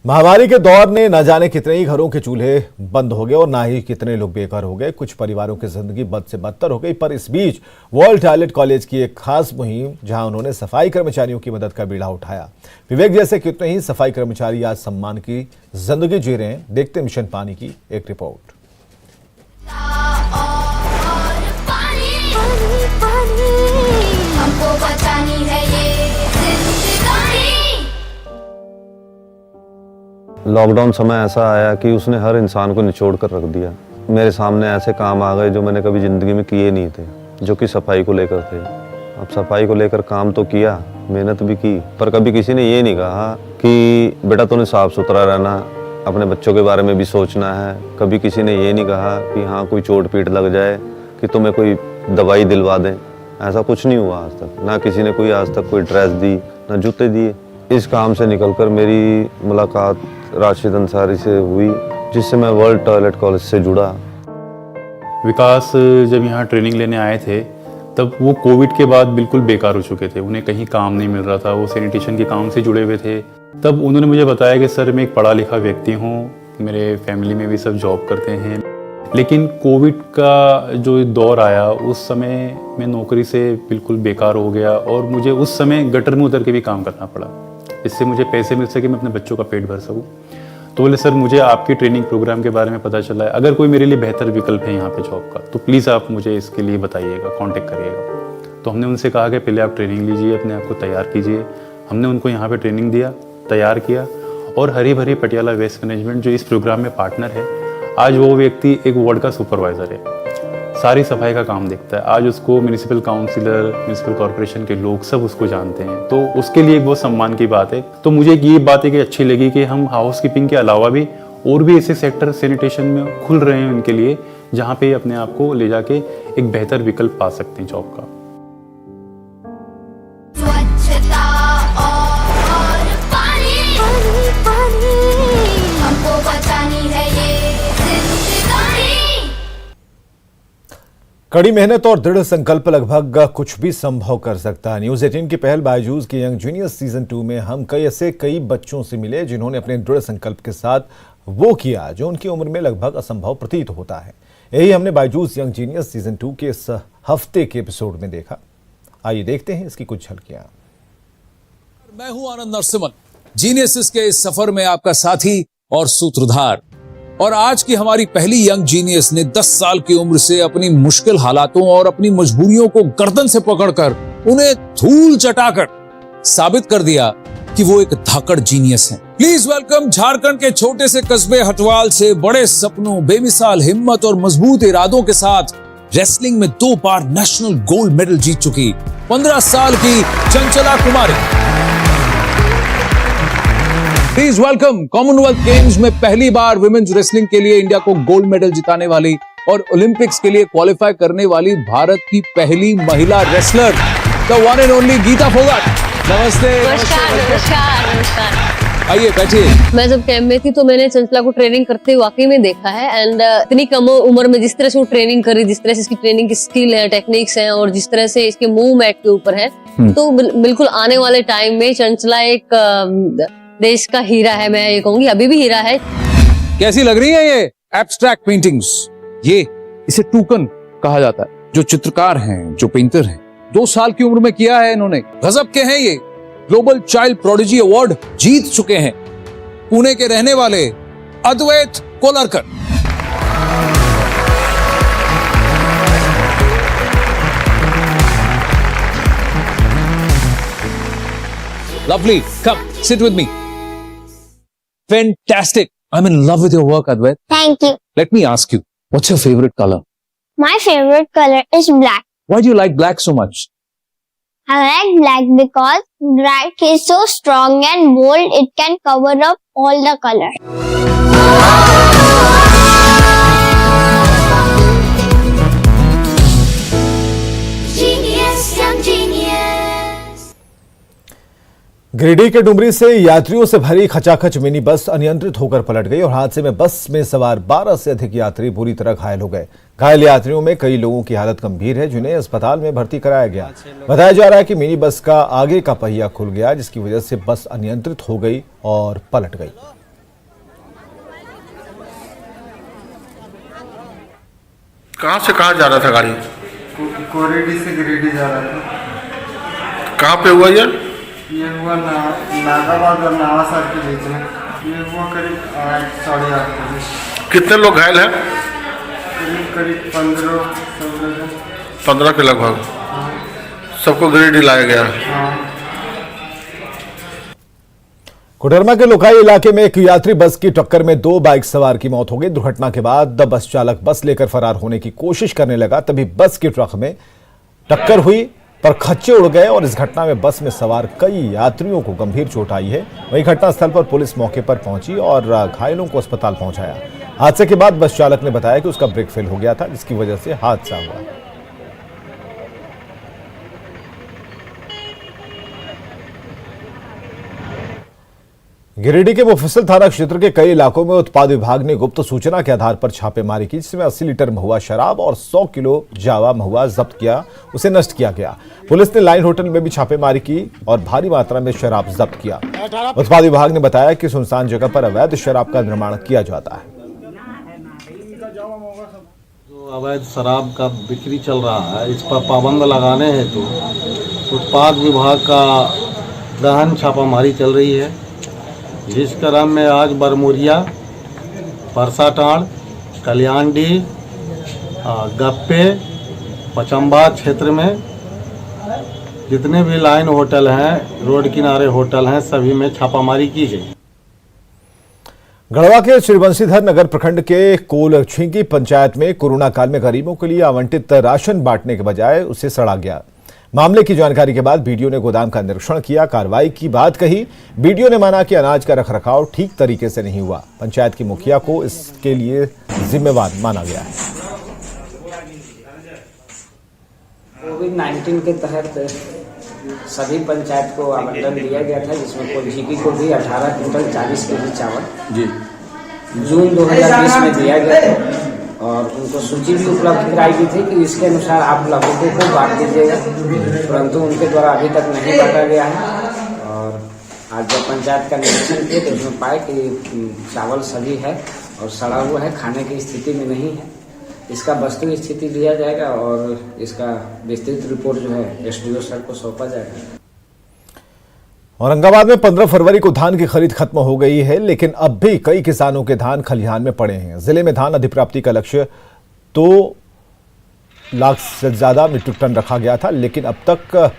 महामारी के दौर ने न जाने कितने ही घरों के चूल्हे बंद हो गए और ना ही कितने लोग बेघर हो गए। कुछ परिवारों की जिंदगी बद से बदतर हो गई। पर इस बीच वर्ल्ड टॉयलेट कॉलेज की एक खास मुहिम, जहां उन्होंने सफाई कर्मचारियों की मदद का बीड़ा उठाया। विवेक जैसे कितने ही सफाई कर्मचारी आज सम्मान की जिंदगी जी रहे हैं। देखते मिशन पानी की एक रिपोर्ट। लॉकडाउन समय ऐसा आया कि उसने हर इंसान को निचोड़ कर रख दिया। मेरे सामने ऐसे काम आ गए जो मैंने कभी ज़िंदगी में किए नहीं थे, जो कि सफाई को लेकर थे। अब सफाई को लेकर काम तो किया, मेहनत भी की, पर कभी किसी ने ये नहीं कहा कि बेटा तूने साफ सुथरा रहना, अपने बच्चों के बारे में भी सोचना है। कभी किसी ने ये नहीं कहा कि हाँ कोई चोट पीट लग जाए कि तुम्हें कोई दवाई दिलवा दें। ऐसा कुछ नहीं हुआ आज तक। ना किसी ने कोई आज तक कोई ड्रेस दी, ना जूते दिए। इस काम से निकलकर मेरी मुलाकात राशिद अंसारी से हुई, जिससे मैं वर्ल्ड टॉयलेट कॉलेज से जुड़ा। विकास जब यहाँ ट्रेनिंग लेने आए थे तब वो कोविड के बाद बिल्कुल बेकार हो चुके थे। उन्हें कहीं काम नहीं मिल रहा था, वो सैनिटेशन के काम से जुड़े हुए थे। तब उन्होंने मुझे बताया कि सर मैं एक पढ़ा लिखा व्यक्ति हूँ, मेरे फैमिली में भी सब जॉब करते हैं, लेकिन कोविड का जो दौर आया उस समय मैं नौकरी से बिल्कुल बेकार हो गया और मुझे उस समय गटर में उतर के भी काम करना पड़ा, इससे मुझे पैसे मिल सके, मैं अपने बच्चों का पेट भर सकूं। तो बोले सर मुझे आपकी ट्रेनिंग प्रोग्राम के बारे में पता चला है, अगर कोई मेरे लिए बेहतर विकल्प है यहाँ पे जॉब का तो प्लीज़ आप मुझे इसके लिए बताइएगा, कांटेक्ट करिएगा। तो हमने उनसे कहा कि पहले आप ट्रेनिंग लीजिए, अपने आप को तैयार कीजिए। हमने उनको यहाँ पे ट्रेनिंग दिया, तैयार किया और हरी भरी पटियाला वेस्ट मैनेजमेंट जो इस प्रोग्राम में पार्टनर है, आज वो व्यक्ति एक वार्ड का सुपरवाइज़र है, सारी सफाई का काम देखता है। आज उसको म्यूनिसिपल काउंसिलर, म्यूनिसिपल कॉर्पोरेशन के लोग सब उसको जानते हैं, तो उसके लिए एक बहुत सम्मान की बात है। तो मुझे ये बात है कि अच्छी लगी कि हम हाउस कीपिंग के अलावा भी और भी ऐसे सेक्टर सैनिटेशन में खुल रहे हैं उनके लिए, जहाँ पे अपने आप को ले जाके एक बेहतर विकल्प पा सकते हैं जॉब का। कड़ी मेहनत और दृढ़ संकल्प लगभग कुछ भी संभव कर सकता है। न्यूज़ 18 की पहल बायजूस के यंग जीनियस सीजन 2 में हम कई बच्चों से मिले जिन्होंने अपने दृढ़ संकल्प के साथ वो किया जो उनकी उम्र में लगभग असंभव प्रतीत होता है। यही हमने बायजूस यंग जीनियस सीजन 2 के इस हफ्ते के एपिसोड में देखा। आइए देखते हैं इसकी कुछ झलकियां। मैं हूं आनंद नरसिम्हन, जीनियस के इस सफर में आपका साथी और सूत्रधार। और आज की हमारी पहली यंग जीनियस ने 10 साल की उम्र से अपनी मुश्किल हालातों और अपनी मजबूरियों को गर्दन से पकड़कर उन्हें धूल चटाकर साबित कर दिया कि वो एक धाकड़ जीनियस है। प्लीज वेलकम झारखंड के छोटे से कस्बे हटवाल से बड़े सपनों, बेमिसाल हिम्मत और मजबूत इरादों के साथ रेसलिंग में 2 बार नेशनल गोल्ड मेडल जीत चुकी 15 साल की चंचला कुमारी। प्लीज वेलकम कॉमनवेल्थ गेम्स में पहली बार विमेन्स रेसलिंग के लिए इंडिया को गोल्ड मेडल जिताने वाली और ओलंपिक्स के लिए क्वालिफाई करने वाली भारत की पहली महिला wrestler, the one and only Geeta Phogat. नमस्ते। नमस्कार। आइए बैठिए। मैं जब कैंप में थी तो मैंने चंचला को ट्रेनिंग करते हुए वाकई में देखा है एंड इतनी कम उम्र में जिस तरह से वो ट्रेनिंग करी, जिस तरह से इसकी ट्रेनिंग की स्किल है, टेक्निक्स हैं और जिस तरह से इसके मूव मैट के ऊपर है, तो बिल्कुल आने वाले टाइम में चंचला एक देश का हीरा है। मैं ये कहूंगी अभी भी हीरा है। कैसी लग रही है ये एब्स्ट्रैक्ट पेंटिंग्स? ये इसे टूकन कहा जाता है। जो चित्रकार हैं, जो पेंटर हैं, 2 साल की उम्र में किया है इन्होंने। गजब के हैं ये। ग्लोबल चाइल्ड प्रोडिजी अवार्ड जीत चुके हैं। पुणे के रहने वाले अद्वैत कोलरकर। Lovely. Come, sit with me. Fantastic. I'm in love with your work, Advait. Thank you. Let me ask you, what's your favorite color? My favorite color is black. Why do you like black so much? I like black because black is so strong and bold, it can cover up all the color. Giridih के डुमरी से यात्रियों से भरी खचाखच mini bus अनियंत्रित होकर पलट गई और हादसे में बस में सवार 12 से अधिक यात्री बुरी तरह घायल हो गए। घायल यात्रियों में कई लोगों की हालत गंभीर है, जिन्हें अस्पताल में भर्ती कराया गया। बताया जा रहा है कि मिनी बस का आगे का पहिया खुल गया, जिसकी वजह से बस अनियंत्रित हो गई और पलट गई। कहाँ से कहाँ जा रहा था गाड़ी? कोरेडी से गिरिडीह जा रहा था। कहाँ पे हुआ ये? ये हुआ नागाबाद और नावासार के बीच में। ये हुआ करीब 8:30 बजे। कितने लोग घायल हैं? करीब 15 के लगभग। सबको गिरिडीह लाया गया। कोडरमा के लोकाई इलाके में एक यात्री बस की टक्कर में 2 बाइक सवार की मौत हो गई। दुर्घटना के बाद बस चालक बस लेकर फरार होने की कोशिश करने लगा, तभी बस के ट्रक में टक्कर हुई पर खच्चे उड़ गए और इस घटना में बस में सवार कई यात्रियों को गंभीर चोट आई है। वहीं घटनास्थल पर पुलिस मौके पर पहुंची और घायलों को अस्पताल पहुंचाया। हादसे के बाद बस चालक ने बताया कि उसका ब्रेक फेल हो गया था, जिसकी वजह से हादसा हुआ। गिरिडीह के मुफस्सिल थाना क्षेत्र के कई इलाकों में उत्पाद विभाग ने गुप्त सूचना के आधार पर छापेमारी की, जिसमें 80 लीटर महुआ शराब और 100 किलो जावा महुआ जब्त किया, उसे नष्ट किया गया। पुलिस ने लाइन होटल में भी छापेमारी की और भारी मात्रा में शराब जब्त किया। उत्पाद विभाग ने बताया कि सुनसान जगह पर अवैध शराब का निर्माण किया जाता है। जो अवैध शराब का बिक्री चल रहा है, इस पर पाबंद लगाने हेतु उत्पाद विभाग का गहन छापामारी चल रही है। जिस क्रम में आज बरमुरिया, परसाटाड़, कल्याणडीह, गप्पे, पचम्बा क्षेत्र में जितने भी लाइन होटल हैं, रोड किनारे होटल हैं, सभी में छापामारी की गई। गढ़वा के श्रीवंशीधर नगर प्रखंड के कोलछिंकी पंचायत में कोरोना काल में गरीबों के लिए आवंटित राशन बांटने के बजाय उसे सड़ा गया। मामले की जानकारी के बाद बीडीओ ने गोदाम का निरीक्षण किया, कार्रवाई की बात कही। बीडीओ ने माना कि अनाज का रखरखाव ठीक तरीके से नहीं हुआ। पंचायत की मुखिया को इसके लिए जिम्मेवार माना गया है। कोविड-19 के तहत सभी पंचायत को आवंटन दिया गया था, जिसमें कोलझिकी को भी 18 क्विंटल 40 केजी चावल जून 2020 में दिया गया था और उनको सूची भी उपलब्ध कराई गई थी कि इसके अनुसार आप लाभुकों को बांट दीजिएगा, परंतु उनके द्वारा अभी तक नहीं बांटा गया है। और आज जब पंचायत का निरीक्षण किए तो उसमें पाए कि चावल सभी है और सड़ा हुआ है, खाने की स्थिति में नहीं है। इसका वस्तु स्थिति लिया जाएगा और इसका विस्तृत रिपोर्ट जो है एसडीओ सर को सौंपा जाएगा। औरंगाबाद में 15 फरवरी को धान की खरीद खत्म हो गई है, लेकिन अब भी कई किसानों के धान खलिहान में पड़े हैं। जिले में धान अधिप्राप्ति का लक्ष्य 2 लाख से ज्यादा मीट्रिक टन रखा गया था, लेकिन अब तक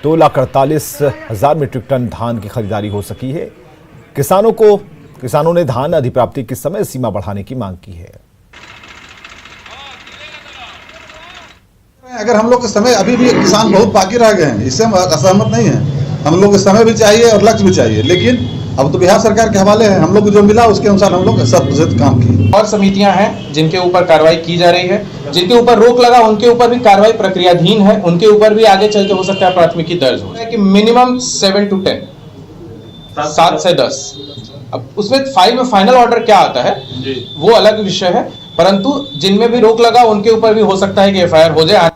2,48,000 मीट्रिक टन धान की खरीदारी हो सकी है। किसानों ने धान अधिप्राप्ति की समय सीमा बढ़ाने की मांग की है। अगर हम लोग के समय अभी भी किसान बहुत बाकी रह गए हैं, इससे हम असहमत नहीं है। हम लोग को समय भी चाहिए और लक्ष्य भी चाहिए, लेकिन अब तो बिहार सरकार के हवाले है। हम लोग को जो मिला उसके अनुसार हम लोग 100% काम किए। और समितियां हैं जिनके ऊपर कार्रवाई की जा रही है, जिनके ऊपर रोक लगा उनके ऊपर भी कार्रवाई प्रक्रियाधीन है, उनके ऊपर भी आगे चल के हो सकता है प्राथमिकी दर्ज हो कि मिनिमम 7 to 10, 7 से 10। अब उसमें फाइल में फाइनल ऑर्डर क्या आता है वो अलग विषय है, परंतु जिनमें भी रोक लगा उनके ऊपर भी हो सकता है कि एफआईआर हो जाए।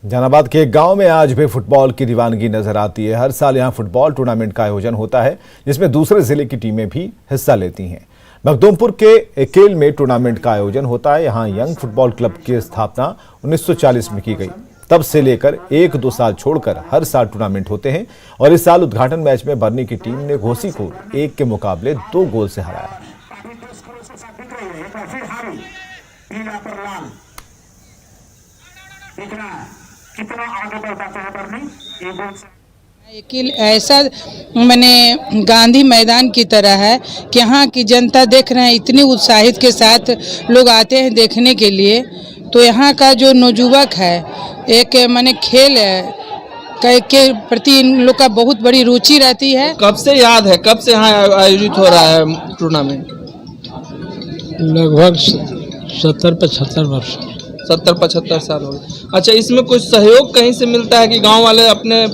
जहानाबाद के एक गांव में आज भी फुटबॉल की दीवानगी नजर आती है। हर साल यहां फुटबॉल टूर्नामेंट का आयोजन होता है, जिसमें दूसरे जिले की टीमें भी हिस्सा लेती हैं। मखदूमपुर के एकेल में टूर्नामेंट का आयोजन होता है। यहां यंग फुटबॉल क्लब की स्थापना 1940 में की गई। तब से लेकर 1-2 साल छोड़कर हर साल टूर्नामेंट होते हैं और इस साल उद्घाटन मैच में बरनी की टीम ने घोसी को 1 के मुकाबले 2 गोल से हराया। ऐसा मैंने गांधी मैदान की तरह है कि यहाँ की जनता देख रहे हैं, इतनी उत्साहित के साथ लोग आते हैं देखने के लिए। तो यहाँ का जो नौजुवक है, एक मैंने खेल के प्रति इन लोग का बहुत बड़ी रुचि रहती है। कब से याद है, कब से यहाँ आयोजित हो रहा है टूर्नामेंट? लगभग 70-75 वर्ष। 70-75 साल हो गए। अच्छा, इसमें कुछ सहयोग कहीं से मिलता है कि गांव वाले अपने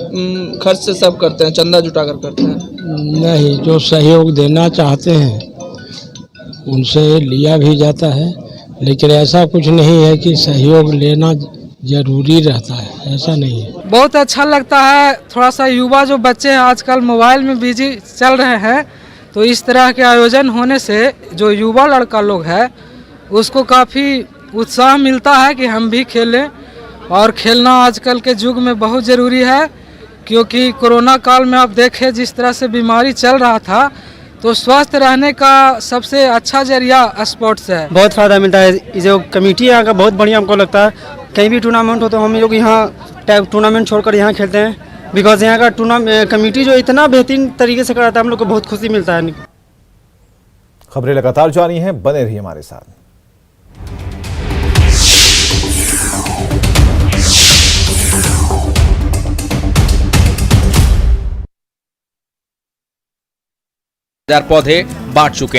खर्च से सब करते हैं, चंदा जुटा कर करते हैं? नहीं, जो सहयोग देना चाहते हैं उनसे लिया भी जाता है, लेकिन ऐसा कुछ नहीं है कि सहयोग लेना जरूरी रहता है, ऐसा नहीं है। बहुत अच्छा लगता है। थोड़ा सा युवा जो बच्चे हैं आजकल मोबाइल में बिजी चल रहे हैं, तो इस तरह के आयोजन होने से जो युवा लड़का लोग है उसको काफ़ी उत्साह मिलता है कि हम भी खेलें। और खेलना आजकल के युग में बहुत ज़रूरी है, क्योंकि कोरोना काल में आप देखें जिस तरह से बीमारी चल रहा था, तो स्वस्थ रहने का सबसे अच्छा जरिया स्पोर्ट्स है। बहुत फ़ायदा मिलता है। जो कमेटी यहाँ का बहुत बढ़िया हमको लगता है। कहीं भी टूर्नामेंट हो तो हम लोग यहाँ टूर्नामेंट छोड़कर यहाँ खेलते हैं, बिकॉज यहाँ का कमेटी जो इतना बेहतरीन तरीके से कराता है, हम लोग को बहुत खुशी मिलता है। खबरें लगातार जारी हैं, बने रहिए हमारे साथ। पौधे बांट चुके हैं।